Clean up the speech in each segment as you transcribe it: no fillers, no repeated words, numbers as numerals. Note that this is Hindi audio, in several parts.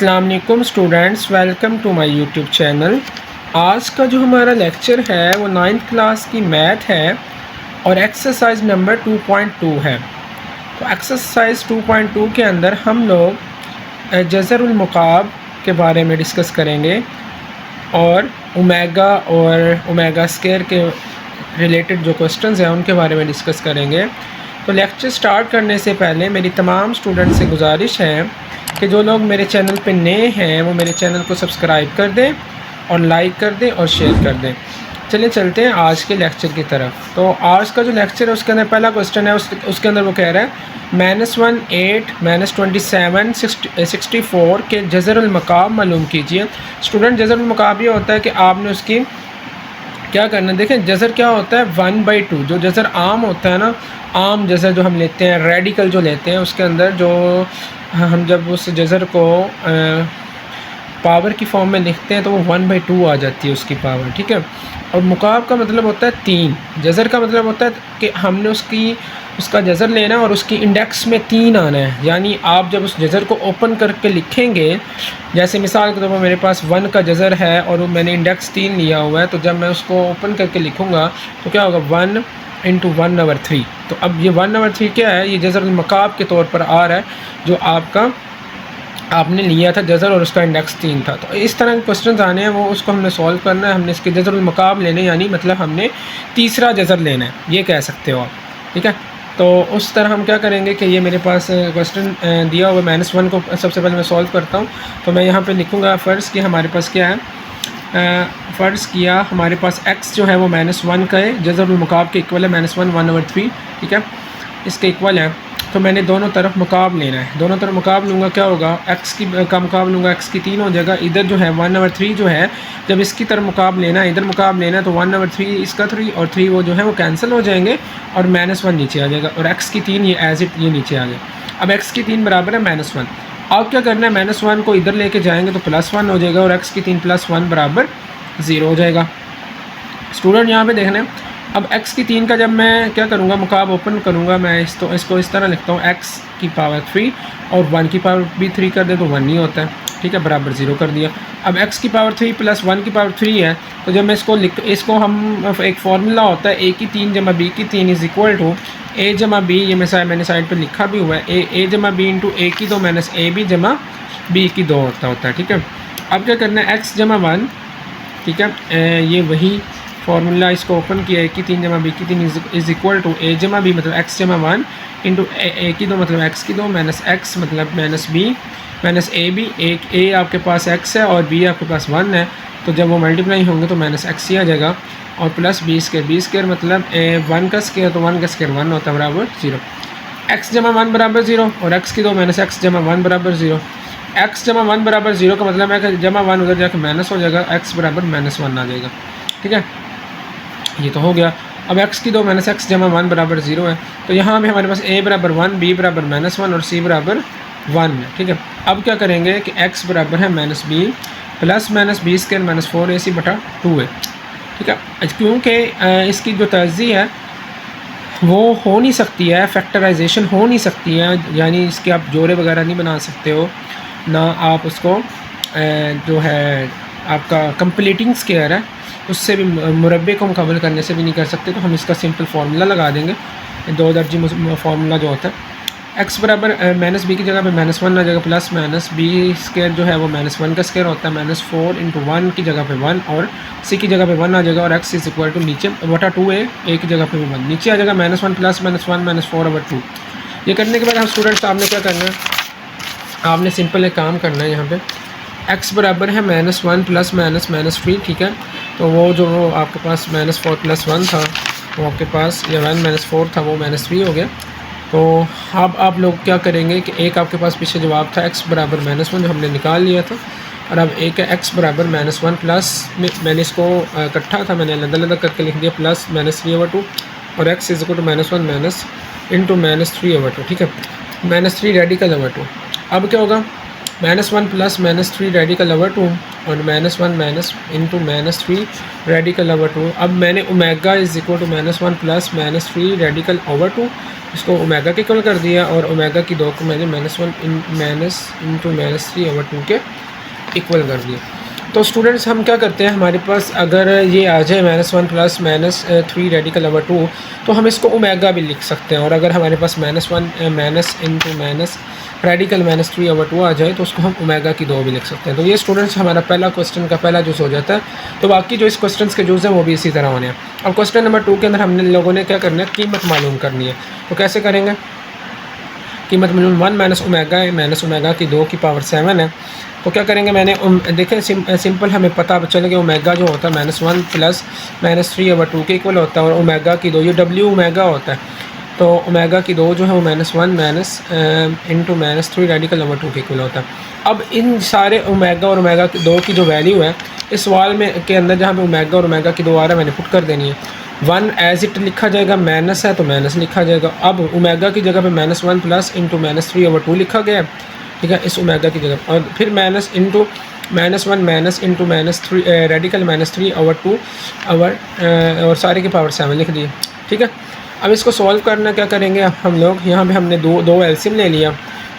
अस्सलाम वालेकुम students, welcome to my YouTube channel. आज का जो हमारा लेक्चर है वो 9th क्लास की मैथ है और एक्सरसाइज नंबर 2.2 है। तो एक्सरसाइज 2.2 के अंदर हम लोग जज़रुल मुकाब के बारे में डिस्कस करेंगे और ओमेगा स्क्वायर के रिलेटेड जो क्वेश्चंस हैं उनके बारे में डिस्कस करेंगे। तो लेक्चर स्टार्ट करने से पहले मेरी तमाम स्टूडेंट्स से गुजारिश है कि जो लोग मेरे चैनल पे नए हैं वो मेरे चैनल को सब्सक्राइब कर दें और लाइक कर दें और शेयर कर दें। चलिए चलते हैं आज के लेक्चर की तरफ। तो आज का जो लेक्चर है उसके अंदर पहला क्वेश्चन है, उसके अंदर वो कह रहा है -1 8 -27 64 के जज़रुल मकाब मालूम कीजिए। स्टूडेंट, जज़रुल मकाब ये होता है कि आपने उसकी क्या करना है। देखें जज़र क्या होता है 1/2। जो जज़र आम होता है ना, आम जज़र जो हम लेते हैं, रेडिकल जो लेते हैं, उसके अंदर जो हम जब उस जज़र को पावर की फॉर्म में लिखते हैं तो वो 1/2 आ जाती है उसकी पावर, ठीक है। और मुकाब का मतलब होता है 3। जज़र का मतलब होता है कि हमने उसका जज़र लेना और उसकी इंडेक्स में 3 आना है। यानी आप जब उस जज़र को ओपन करके लिखेंगे, जैसे मिसाल के तौर पर मेरे पास 1 का जज़र है और मैंने इंडेक्स 3 लिया हुआ है, तो जब मैं उसको ओपन करके लिखूँगा तो क्या होगा 1 × 1/3। तो अब ये 1/3 क्या है, ये जज़रुल मकाब के तौर पर आ रहा है जो आपने लिया था जज़र और उसका इंडेक्स 3 था। तो इस तरह के क्वेश्चंस आने हैं, वो उसको हमने सॉल्व करना है। हमने इसके जज़रुल मकाब लेने, यानी मतलब हमने तीसरा जज़र लेना है, ये कह सकते हो आप, ठीक है। तो उस तरह हम क्या करेंगे कि ये मेरे पास क्वेश्चन दिया हुआ -1 को सबसे पहले मैं सॉल्व करता हूँ। तो मैं यहाँ पे लिखूँगा फ़र्ज़ कि हमारे पास क्या है, फ़र्ज़ किया हमारे पास x जो है वो -1 का है, जज़रुल मकाब के इक्वल है -1 1/3, ठीक है, इसके इक्वल है। तो मैंने दोनों तरफ मुकाब लेना है, दोनों तरफ मुकाब लूँगा, क्या होगा x का मुकाब लूँगा, x की 3 हो जाएगा। इधर जो है 1/3 जो है, जब इसकी तरफ मुकाब लेना है, इधर मुकाब लेना है, तो 1/3 इसका 3 और 3 वो जो है वो कैंसिल हो जाएंगे और -1 नीचे आ जाएगा और x की 3 ये एज इट ये नीचे आ गया। अब x की 3 बराबर है -1। अब क्या करना है, -1 को इधर लेके जाएंगे तो +1 हो जाएगा और x की 3 + 1 बराबर 0 हो जाएगा। स्टूडेंट यहाँ पे देखना है, अब x की 3 का जब मैं क्या करूँगा, मुकाब ओपन करूँगा, मैं इसको इस तरह लिखता हूँ x की पावर 3 और 1 की पावर भी 3 कर दे तो 1 नहीं होता है, ठीक है, बराबर 0 कर दिया। अब x की पावर 3 + 1 की पावर 3 है, तो जब मैं इसको हम एक फार्मूला होता है a की 3 + b की 3 = a + b, ये मैंने साइड पर लिखा भी हुआ है, a + b × a की 2 - ab + b की 2 होता है, ठीक है। अब क्या करना है, x + 1, ठीक है, ये वही फार्मूला, इसको ओपन किया, a की 3 + b की 3 = a + b मतलब x + 1 × a की 2 मतलब x की 2 - x मतलब -b -ab। a आपके पास x है और b आपके पास 1 है, तो जब वो मल्टीप्लाई होंगे तो -x ही आ जाएगा और प्लस b² मतलब 1 का स्क्वायर, तो 1 का स्क्वायर 1 होता है बराबर 0। x + 1 बराबर 0 और x की 2 - x + 1 बराबर 0। x = 1 बराबर 0 का मतलब है कि जमा 1 उधर जाकर माइनस हो जाएगा, x बराबर -1 आ जाएगा, ठीक है, ये तो हो गया। अब x की 2 - x = 1 बराबर 0 है, तो यहाँ पे हमारे पास a बराबर 1, b बराबर -1 और c बराबर 1 है, ठीक है। अब क्या करेंगे कि x बराबर है -b + -b² - 4ac/2 है, ठीक है। क्योंकि इसकी जो तर्जी है वो हो नहीं सकती है, फैक्टराइजेशन हो नहीं सकती है, यानी इसके आप जोड़े वगैरह नहीं बना सकते हो, ना आप उसको जो है आपका कंप्लीटिंग स्क्वायर है उससे भी, मुरब्बे को मुकाबल करने से भी नहीं कर सकते। तो हम इसका सिंपल फार्मूला लगा देंगे, 2 दर्जी फार्मूला जो होता है, x बराबर -b की जगह पे -1 आ जाएगा, प्लस -b² जो है वो -1 का स्क्वायर होता है, -4 × 1 की जगह पे 1 और c की जगह पे 1 आ जाएगा और x = नीचे /2a, a की जगह पे भी 1 नीचे आ जाएगा, -1 + -1 -4/2। ये करने के बाद हम स्टूडेंट्स आपने क्या करना है, आपने सिंपल एक काम करना है, यहाँ पे x बराबर है -1 + -3, ठीक है। तो वो जो आपके पास -4 + 1 था वो आपके पास, या 1 - 4 था वो -3 हो गया। तो अब आप लोग क्या करेंगे कि एक आपके पास पीछे जवाब था x बराबर -1 जो हमने निकाल लिया था, और अब एक है x बराबर -1 प्लस, मैंने इसको इकट्ठा था, मैंने अलग-अलग करके लिख दिया, प्लस -3/2 और x = -1 - -3/2, ठीक है, -3 रेडिकल/2। अब क्या होगा, -1 + -3 रेडिकल/2 और -1 माइनस इंटू -3 रेडिकल ओवर 2। अब मैंने omega is equal to -1 plus -3 radical over 2 इसको ओमेगा के इक्वल कर दिया, और ओमेगा की 2 को मैंने -1 इंटू -3 ओवर 2 के इक्वल कर दिया। तो स्टूडेंट्स हम क्या करते हैं, हमारे पास अगर ये आ जाए -1 प्लस -3 रेडिकल ओवर 2 तो हम इसको ओमेगा भी लिख सकते हैं, और अगर हमारे पास -1 minus into minus radical -3 over 2 आ जाए तो उसको हम ओमेगा की 2 भी लिख सकते हैं। तो ये स्टूडेंट्स हमारा पहला क्वेश्चन का पहला जूस हो जाता है। तो बाकी जो इस क्वेश्चन के जूस हैं वो भी इसी तरह होने हैं। अब क्वेश्चन नंबर 2 के अंदर हमने लोगों ने क्या करना है, कीमत मालूम करनी है। तो कैसे करेंगे, कीमत मालूम 1 माइनस ओमेगा है, माइनस ओमेगा की 2 की पावर 7 है। तो क्या करेंगे, मैंने देखें सिंपल हमें पता चल गया ओमेगा जो होता है -1 प्लस -3 ओवर 2 के इक्वल होता है, और ओमेगा की 2 ये डब्ल्यू ओमेगा होता है। तो ओमेगा की 2 जो है वो -1 माइनस इंटू -3 रेडिकल ओवर 2 के इक्वल होता है। अब इन सारे ओमेगा और ओमेगा की 2 की जो वैल्यू है इस सवाल में के अंदर जहाँ पे ओमेगा और ओमेगा की 2 आ रहा है मैंने पुट कर देनी है। 1 एज इट लिखा जाएगा, माइनस है तो माइनस लिखा जाएगा। अब ओमेगा की जगह पे -1 प्लस इंटू -3 ओवर 2 लिखा गया है, ठीक है, इस ओमेगा की जगह, और फिर minus into -1 minus into -3 radical -3 over 2 over और सारे की पावर 7 लिख दिए, ठीक है। अब इसको सॉल्व करना क्या करेंगे हम लोग, यहाँ पे हमने दो एलसीएम ले लिया,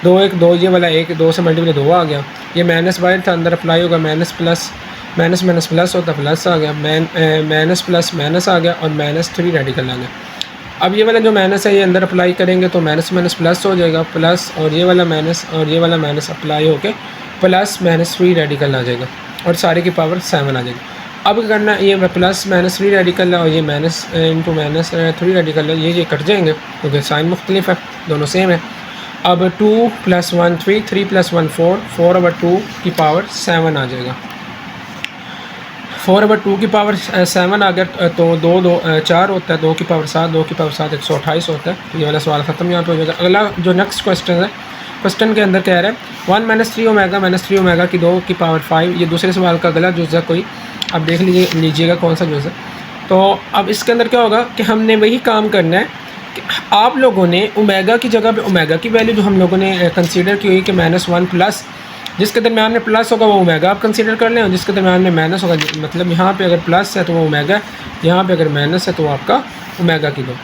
2 1 2 ये वाला 1 2 से मल्टीप्लाई 2 आ गया, ये माइनस बाहर था अंदर अप्लाई होगा, minus plus minus minus plus होता प्लस आ गया, माइनस प्लस माइनस आ गया, और -3 रेडिकल आ गया। अब ये वाला जो माइनस है ये अंदर अप्लाई करेंगे तो माइनस माइनस प्लस हो जाएगा, प्लस और ये वाला माइनस और ये वाला माइनस अप्लाई होके प्लस -3 रेडिकल आ जाएगा, और सारे की पावर 7 आ जाएगी। अब करना ये प्लस -3 रेडिकल है और ये माइनस इंटू -3 रेडिकल है, ये कट जाएंगे क्योंकि साइन मुख्तलिफ है, दोनों सेम है। अब 2 + 1 3 3 + 1 4 4 ओवर 2 की पावर 7 आ जाएगा। 4 ओवर 2 की पावर 7 आ गया, तो 2 2 4 होता है, 2 की पावर 7 2 की पावर 7 128 होता है। तो ये वाला सवाल ख़त्म यहाँ पे हो जाएगा। अगला जो नेक्स्ट क्वेश्चन है, क्वेश्चन के अंदर कह रहा है 1 - 3 ओमेगा -3 ओमेगा की 2 की पावर 5, ये दूसरे सवाल का अगला जुज़ है कोई, अब देख लीजिएगा कौन सा जुज़ है। तो अब इसके अंदर क्या होगा कि हमने वही काम करना है कि आप लोगों ने ओमेगा की जगह पे ओमेगा की वैल्यू जो हम लोगों ने कंसीडर की हुई कि -1 प्लस, जिसके दरमियान में प्लस होगा वो ओमेगा आप कंसीडर कर लें, और जिसके दरमियान में माइनस होगा, मतलब यहाँ पे अगर प्लस है तो वो ओमेगा, यहाँ पे अगर माइनस है तो आपका ओमेगा की 2।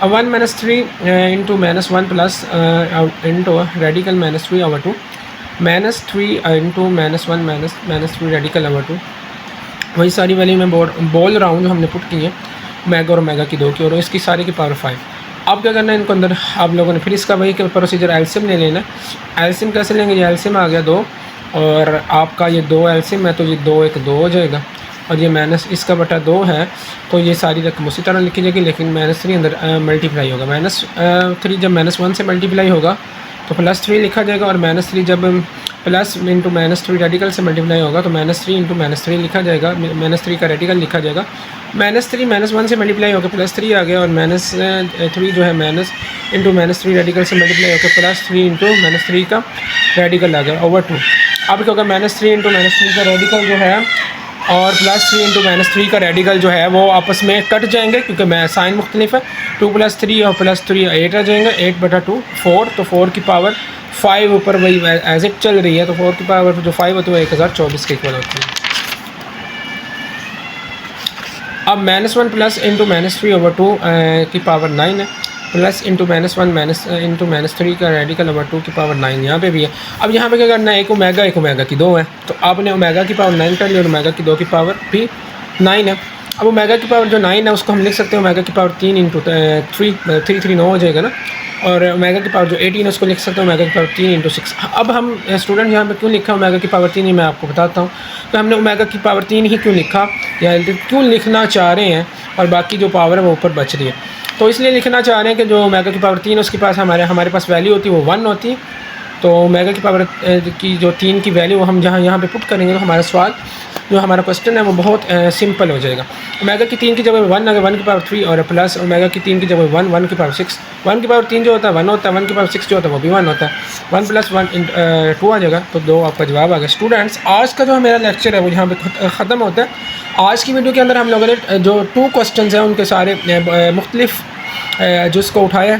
अब 1 - 3 into -1 plus into radical -3 over 2 -3 into -1 -3 radical over 2, वही सारी वैल्यू मैं बोल रहा हूँ जो हमने पुट की है ओमेगा और ओमेगा की 2 की, और इसकी सारी की पावर 5। अब क्या करना है इनको अंदर आप लोगों ने, फिर इसका वही प्रोसीजर एलसीएम ले लेना। एलसीएम कैसे लेंगे, ये एलसीएम आ गया 2, और आपका ये 2 एलसीएम है तो ये 2 1 2 हो जाएगा, और ये माइनस इसका बटा 2 है तो ये सारी रकम उसी तरह लिखी जाएगी, लेकिन -3 अंदर मल्टीप्लाई होगा। -3 जब -1 से मल्टीप्लाई होगा तो +3 लिखा जाएगा, और -3 जब प्लस इंटू -3 रेडिकल से मल्टीप्लाई होगा तो -3 इंटू -3 लिखा जाएगा, -3 का रेडिकल लिखा जाएगा। -3 -1 से मल्टीप्लाई होकर +3 आ गया, और -3 जो है माइनस इंटू -3 रेडिकल से मल्टीप्लाई होकर +3 इंटू -3 का रेडिकल आ गया ओवर 2। अब क्या होगा, -3 इंटू -3 का रेडिकल जो है और +3 इंटू -3 का रेडिकल जो है वो आपस में कट जाएंगे क्योंकि मैं साइन मुख्तलिफ है। 2 + 3 और +3 8 आ जाएंगे, 8/2 4, तो 4 की पावर 5 ऊपर वही एज इट चल रही है, तो 4 की पावर जो 5 होती है वो 1024 के इक्वल होती है। अब -1 प्लस इंटू -3 ओवर 2 की पावर 9 है, प्लस इंटू -1 इंटू -3 का रेडिकल ओवर 2 की पावर 9 यहाँ पे भी है। अब यहाँ पे क्या करना है, एक ओमेगा की 2 है, तो आपने ओमेगा की पावर 9 कर लिया और ओमेगा की 2 की पावर भी 9 है। अब ओमेगा की पावर जो 9 है उसको हम लिख सकते हैं ओमेगा की पावर 3 इंटू 3 9 हो जाएगा ना, और ओमेगा की पावर जो 18 है उसको लिख सकते हैं ओमेगा की पावर 3 इंटू 6। अब हम स्टूडेंट यहाँ पे क्यों लिखा ओमेगा की पावर 3 ही मैं आपको बताता हूँ, तो हमने ओमेगा की पावर 3 ही क्यों लिखा या क्यों लिखना चाह रहे हैं, और बाकी जो पावर है वो ऊपर बच रही है। तो इसलिए लिखना चाह रहे हैं कि जो ओमेगा की पावर 3 है उसके पास हमारे पास वैल्यू होती है वो 1 होती है, तो ओमेगा की पावर की जो 3 की वैल्यू हम जहाँ यहाँ पे पुट करेंगे तो हमारा सवाल जो हमारा क्वेश्चन है वो बहुत सिंपल हो जाएगा। ओमेगा की 3 की जगह 1 अगर 1 की पावर 3 और प्लस ओमेगा की 3 की जगह 1 1 की पावर 6, 1 की पावर 3 जो होता है 1 होता है, 1 की पावर 6 जो होता है वो भी 1 होता है, 1 + 1 2 आ जाएगा, तो 2 आपका जवाब आ गया। स्टूडेंट्स आज का जो मेरा लेक्चर है वो यहाँ पे ख़त्म होता है। आज की वीडियो के अंदर हम लोगों ने जो 2 क्वेश्चन हैं उनके सारे मुख्तलिफ जिसको उठाया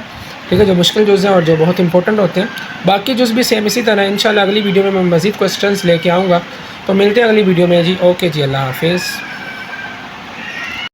ठीक है, जो मुश्किल जुज़ हैं और जो बहुत इंपॉर्टेंट होते हैं। बाकी जुज़ भी सेम इसी तरह इंशाल्लाह अगली वीडियो में मैं मज़ीद क्वेश्चंस लेके आऊँगा। तो मिलते हैं अगली वीडियो में जी। ओके जी, अल्लाह हाफिज़।